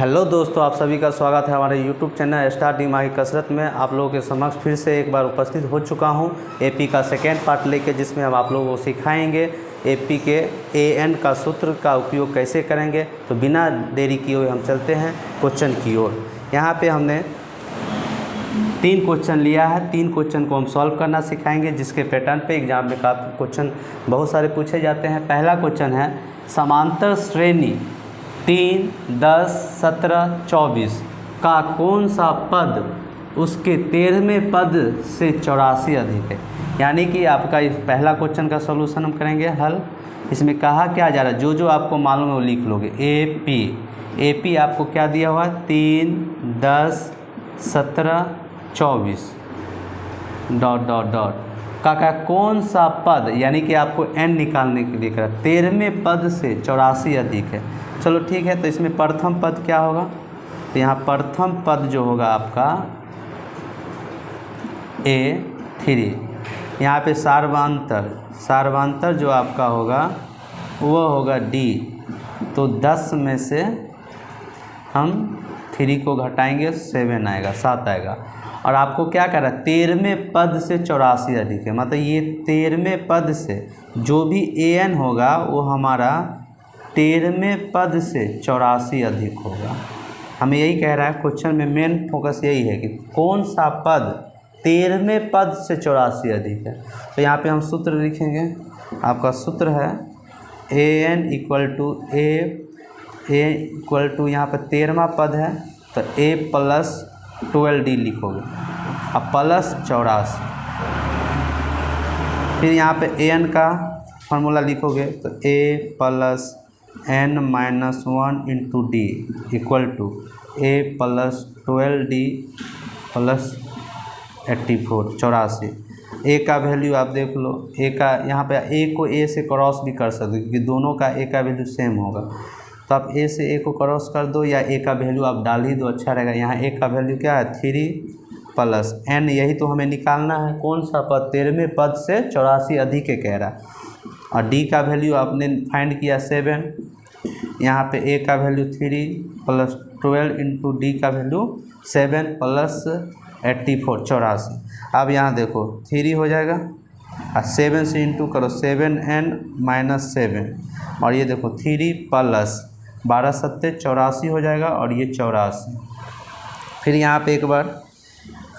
Hello दोस्तों, आप सभी का स्वागत है हमारे यूट्यूब चैनल स्टार दिमागी कसरत में। आप लोगों के समक्ष फिर से एक बार उपस्थित हो चुका हूं एपी का सेकेंड पार्ट लेके, जिसमें हम आप लोगों को सिखाएंगे एपी के एन का सूत्र का उपयोग कैसे करेंगे। तो बिना देरी किए हुए हम चलते हैं क्वेश्चन की ओर। यहाँ पे हमने 3 क्वेश्चन लिया है। 3 क्वेश्चन को हम सॉल्व करना सिखाएंगे, जिसके पैटर्न पे एग्जाम में काफ़ी क्वेश्चन बहुत सारे पूछे जाते हैं। पहला क्वेश्चन है समांतर श्रेणी 3, 10, 17, 24 का कौन सा पद उसके 13वें पद से 84 अधिक है। यानी कि आपका इस पहला क्वेश्चन का सॉल्यूशन हम करेंगे हल। इसमें कहा क्या जा रहा है, जो जो आपको मालूम है वो लिख लोगे। एपी आपको क्या दिया हुआ है, 3, 10, 17, 24 डॉट डॉट डॉट का कौन सा पद, यानी कि आपको एन निकालने के लिए करा 13वें पद से 84 अधिक है। चलो ठीक है, तो इसमें प्रथम पद क्या होगा, तो यहाँ प्रथम पद जो होगा आपका A3। यहाँ पे सार्वांतर जो आपका होगा वो होगा D। तो 10 में से हम 3 को घटाएंगे 7 आएगा, 7 आएगा। और आपको क्या कह रहा है, 13वें पद से 84 अधिक है। मतलब ये 13वें पद से जो भी an होगा वो हमारा 13वें पद से 84 अधिक होगा। हमें यही कह रहा है क्वेश्चन में, मेन फोकस यही है कि कौन सा पद 13वें पद से 84 अधिक है। तो यहाँ पे हम सूत्र लिखेंगे। आपका सूत्र है an इक्वल टू यहाँ पर 13वां पद है तो a + 12d लिखोगे, अब प्लस 84। फिर यहाँ पे an का फार्मूला लिखोगे तो a + n - 1 × d equal to a + 12d + 84 84। A का वैल्यू आप देख लो, ए का यहाँ पे ए को ए से क्रॉस भी कर सकते हो, क्योंकि दोनों का ए का वैल्यू सेम होगा। तो आप ए से ए को क्रॉस कर दो या ए का वैल्यू आप डाल ही दो, अच्छा रहेगा। यहाँ ए का वैल्यू क्या है, 3 + n। यही तो हमें निकालना है, कौन सा पद 13वें पद से 84 अधिक है कह रहा है। और डी का वैल्यू आपने फाइंड किया 7। यहाँ पे ए का वैल्यू 3 + 12 × डी का वैल्यू 7 + 84 84। अब यहाँ देखो 3 हो जाएगा और 7 से इंटू करो, 7n - 7। और ये देखो 3 + 12 × 7 84 हो जाएगा, और ये 84। फिर यहाँ पे एक बार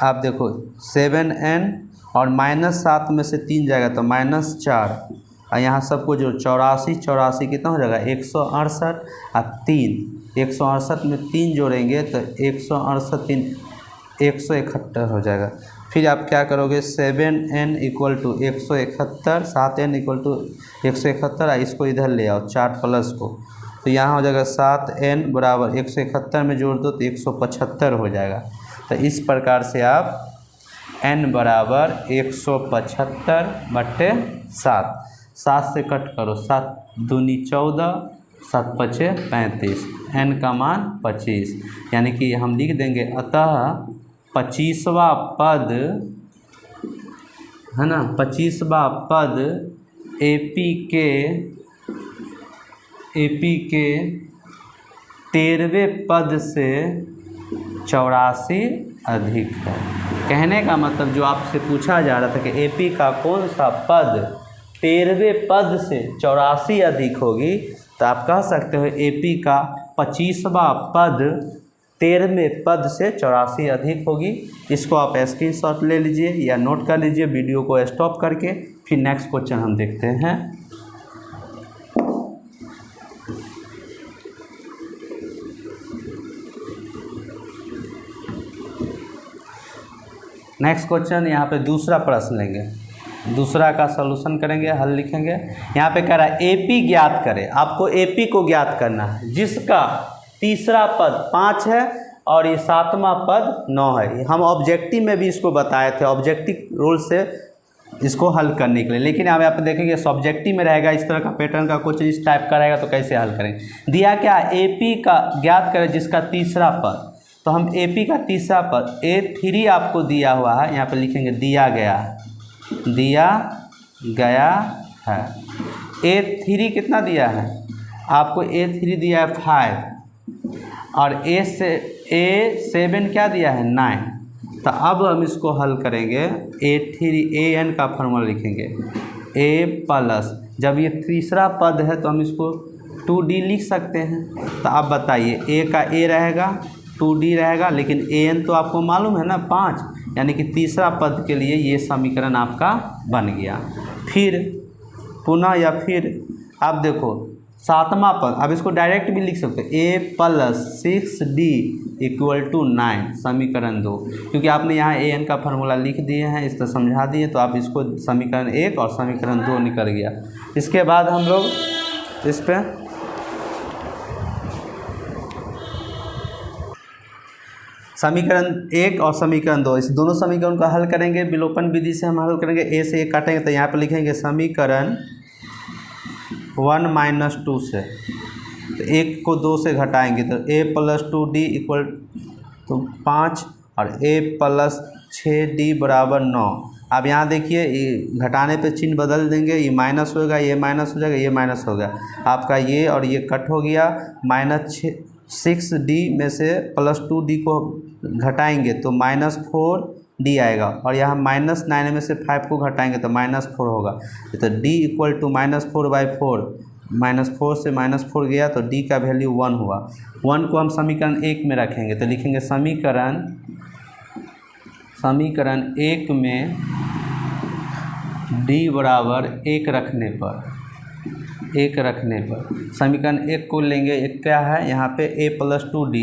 आप देखो 7n और -7 में से 3 जाएगा तो -4। और यहाँ सबको जो 84 कितना हो जाएगा, 168 और 3 168 में 3 जोड़ेंगे तो 168 3 171 हो जाएगा। फिर आप क्या करोगे, 7n = 171, 7n = 171, और इसको इधर ले आओ 4 प्लस को, तो यहाँ हो जाएगा 7n = 171 में जोड़ दो तो 175 हो जाएगा। तो इस प्रकार से आप n = 175/7, 7 से कट करो, 7 दूनी 14, 7 पचे 35, n का मान 25। यानी कि हम लिख देंगे अतः 25वां पद है ना, 25वां पद एपी के 13वें पद से 84 अधिक है। कहने का मतलब जो आपसे पूछा जा रहा था कि एपी का कौन सा पद 13वें पद से 84 अधिक होगी, तो आप कह सकते हो एपी का 25वां पद 13वें पद से 84 अधिक होगी। इसको आप स्क्रीनशॉट ले लीजिए या नोट कर लीजिए वीडियो को स्टॉप करके। फिर नेक्स्ट क्वेश्चन हम देखते हैं। नेक्स्ट क्वेश्चन यहाँ पे दूसरा प्रश्न लेंगे, दूसरा का सॉल्यूशन करेंगे, हल लिखेंगे। यहाँ पे कह रहा है एपी ज्ञात करें। आपको एपी को ज्ञात करना है, जिसका तीसरा पद 5 है और ये 7वां पद 9 है। हम ऑब्जेक्टिव में भी इसको बताए थे, ऑब्जेक्टिव रूल से इसको हल करने के लिए। लेकिन अब आप देखेंगे सब्जेक्टिव में रहेगा, इस तरह का पैटर्न का क्वेश्चन इस टाइप का रहेगा, तो कैसे हल करेंगे। दिया क्या, एपी का ज्ञात करें जिसका तीसरा पद। तो हम एपी का तीसरा पद A3 आपको दिया हुआ है, यहाँ पे लिखेंगे दिया गया है। A3 कितना दिया है आपको, A3 दिया है 5 और A7 क्या दिया है 9। तो अब हम इसको हल करेंगे, an का फार्मूला लिखेंगे a प्लस, जब ये तीसरा पद है तो हम इसको 2d लिख सकते हैं। तो आप बताइए, a का a रहेगा, 2d रहेगा, लेकिन an तो आपको मालूम है ना 5, यानी कि तीसरा पद के लिए ये समीकरण आपका बन गया। फिर पुनः या फिर आप देखो सातवां पद, अब इसको डायरेक्ट भी लिख सकते हैं, a प्लस 6d = 9, समीकरण 2, क्योंकि आपने यहाँ an का फार्मूला लिख दिए हैं, इस तरह समझा दिए, तो आप इसको समीकरण 1 और समीकरण 2 निकल गया। इसके बाद हम लोग इस पर समीकरण 1 और समीकरण 2, इस दोनों समीकरण को हल करेंगे, विलोपन विधि से हम हल करेंगे। a से 1 काटेंगे तो यहाँ पर लिखेंगे समीकरण 1 - 2 से, तो 1 को 2 से घटाएंगे तो a + 2d = 5 और a + 6d = 9। अब यहाँ देखिए, ये घटाने पे चिन्ह बदल देंगे, ये माइनस होगा, ये माइनस हो जाएगा, ये माइनस होगा, आपका ये और ये कट हो गया। -6d में से +2d को घटाएंगे तो -4d आएगा, और यहाँ -9 में से 5 को घटाएंगे तो -4 होगा। तो d = -4/4, -4 से -4 गया तो d का वैल्यू 1 हुआ। 1 को हम समीकरण 1 में रखेंगे तो लिखेंगे समीकरण 1 में d = 1 रखने पर समीकरण 1 को लेंगे, एक क्या है यहाँ पे a + 2d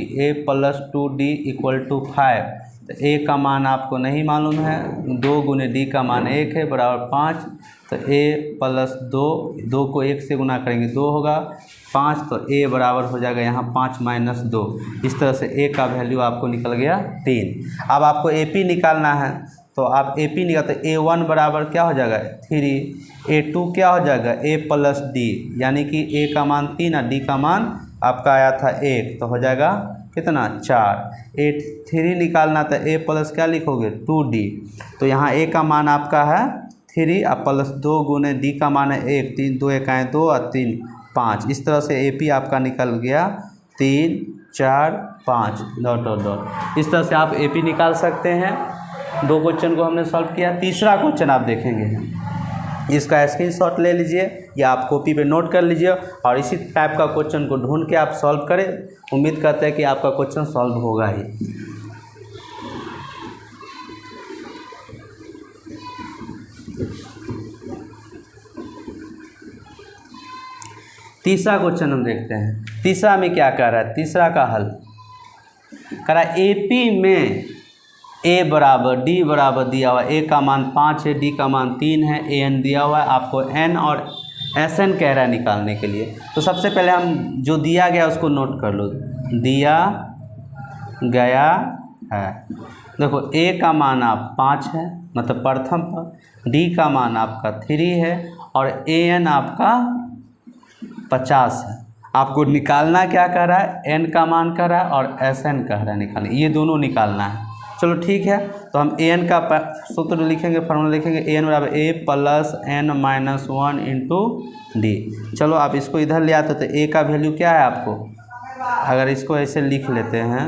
= 5। तो a का मान आपको नहीं मालूम है, 2 × d का मान 1 है बराबर 5। तो a + 2 को 1 से गुना करेंगे 2 होगा, 5, तो a बराबर हो जाएगा यहाँ 5 - 2। इस तरह से a का वैल्यू आपको निकल गया 3। अब आपको AP निकालना है, तो आप AP निकालते a1 बराबर क्या हो जाएगा 3, a2 क्या हो जाएगा a + d, यानी कि a का मान 3 और d का मान आपका आया था 1, तो हो जाएगा कितना 4। a3 निकालना था, a प्लस क्या लिखोगे 2d, तो यहाँ a का मान आपका है 3 और +2 × d का मान है 1, 3 2 1 2 और 3 5। इस तरह से AP आपका निकल गया 3 4 5 ... इस तरह से आप AP निकाल सकते हैं। 2 क्वेश्चन को हमने सॉल्व किया। तीसरा क्वेश्चन आप देखेंगे, इसका स्क्रीनशॉट ले लीजिए या आप कॉपी पे नोट कर लीजिए और इसी टाइप का क्वेश्चन को ढूंढ के आप सॉल्व करें। उम्मीद करते हैं कि आपका क्वेश्चन सॉल्व होगा ही। तीसरा क्वेश्चन हम देखते हैं। तीसरा में क्या कह रहा है, तीसरा का हल कह रहा है AP में a = d बराबर दिया हुआ, a का मान 5 है, d का मान 3 है, an दिया हुआ है, आपको n और Sn कह रहा है निकालने के लिए। तो सबसे पहले हम जो दिया गया उसको नोट कर लो, दिया गया है। देखो a का मान आप 5 है, मतलब प्रथम पर, d का मान आपका 3 है और an आपका 50 है। आपको निकालना क्या कह रहा है, n का मान कह रहा है और Sn कह रहा है निकालना, ये दोनों निकालना है। चलो ठीक है, तो हम an का सूत्र लिखेंगे, फार्मूला लिखेंगे, an = a + n - 1 × d। चलो आप इसको इधर ले आते तो a का वैल्यू क्या है आपको, अगर इसको ऐसे लिख लेते हैं,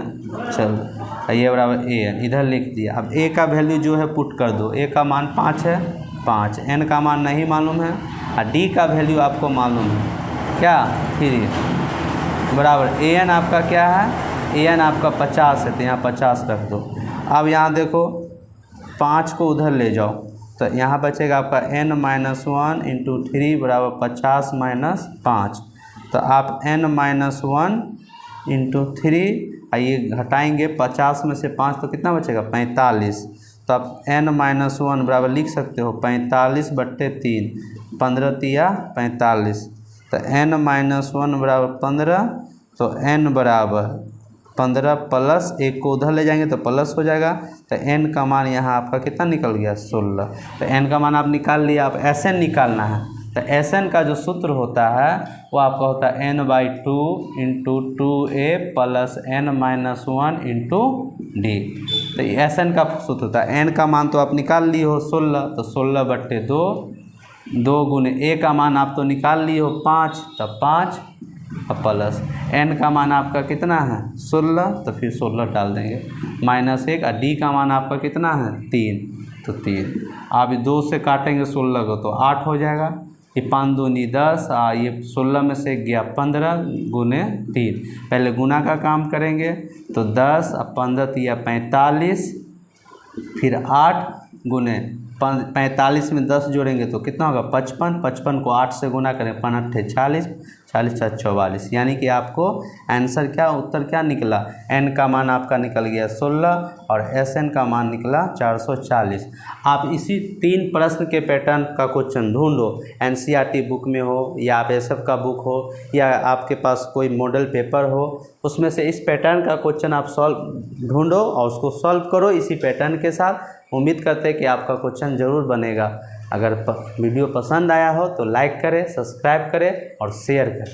चलो ये बराबर an इधर लिख दिया। अब a का वैल्यू जो है पुट कर दो, a का मान 5 है 5, n का मान नहीं मालूम है और d का वैल्यू आपको मालूम है क्या 3 बराबर an आपका क्या है, an आपका 50 है, तो यहाँ 50 रख दो। अब यहाँ देखो 5 को उधर ले जाओ तो यहाँ बचेगा आपका n - 1 × 3 = 50 - 5। तो आप n - 1 × 3 ये घटाएंगे, 50 में से 5 तो कितना बचेगा 45। तो आप n - 1 बराबर लिख सकते हो 45/3, 15 × 45। तो n - 1 बराबर 15, तो n बराबर 15 प्लस 1 को उधर ले जाएंगे तो प्लस हो जाएगा। तो n का मान यहाँ आपका कितना निकल गया 16। तो n का मान आप निकाल लिया। आप Sn निकालना है, तो Sn का जो सूत्र होता है वो आपका होता है n/2 × 2a + n - 1 × d। तो Sn का सूत्र होता है, n का मान तो आप निकाल लिए हो 16, तो 16/2, 2 × a का मान आप तो निकाल लिए हो 5, तो 5 अब प्लस n का मान आपका कितना है 16, तो फिर 16 डाल देंगे, -1 और d का मान आपका कितना है 3, तो 3। आप 2 से काटेंगे 16 को तो 8 हो जाएगा, ये 5 दूनी 10, ये 16 में से गया 15 गुने 3। पहले गुना का काम करेंगे तो 10 और 15 या 45, फिर 8 गुने 45 में 10 जोड़ेंगे तो कितना होगा 55, 55 को 8 से गुना करें 5 8 40, 40 4 44, यानी कि आपको आंसर क्या उत्तर क्या निकला, n का मान आपका निकल गया 16 और Sn का मान निकला 440। आप इसी 3 प्रश्न के पैटर्न का क्वेश्चन ढूंढो, NCERT बुक में हो या आप SF का बुक हो या आपके पास कोई मॉडल पेपर हो, उसमें से इस पैटर्न का क्वेश्चन आप सॉल्व ढूंढो और उसको सॉल्व करो इसी पैटर्न के साथ। उम्मीद करते हैं कि आपका क्वेश्चन ज़रूर बनेगा। अगर वीडियो पसंद आया हो तो लाइक करें, सब्सक्राइब करें और शेयर करें।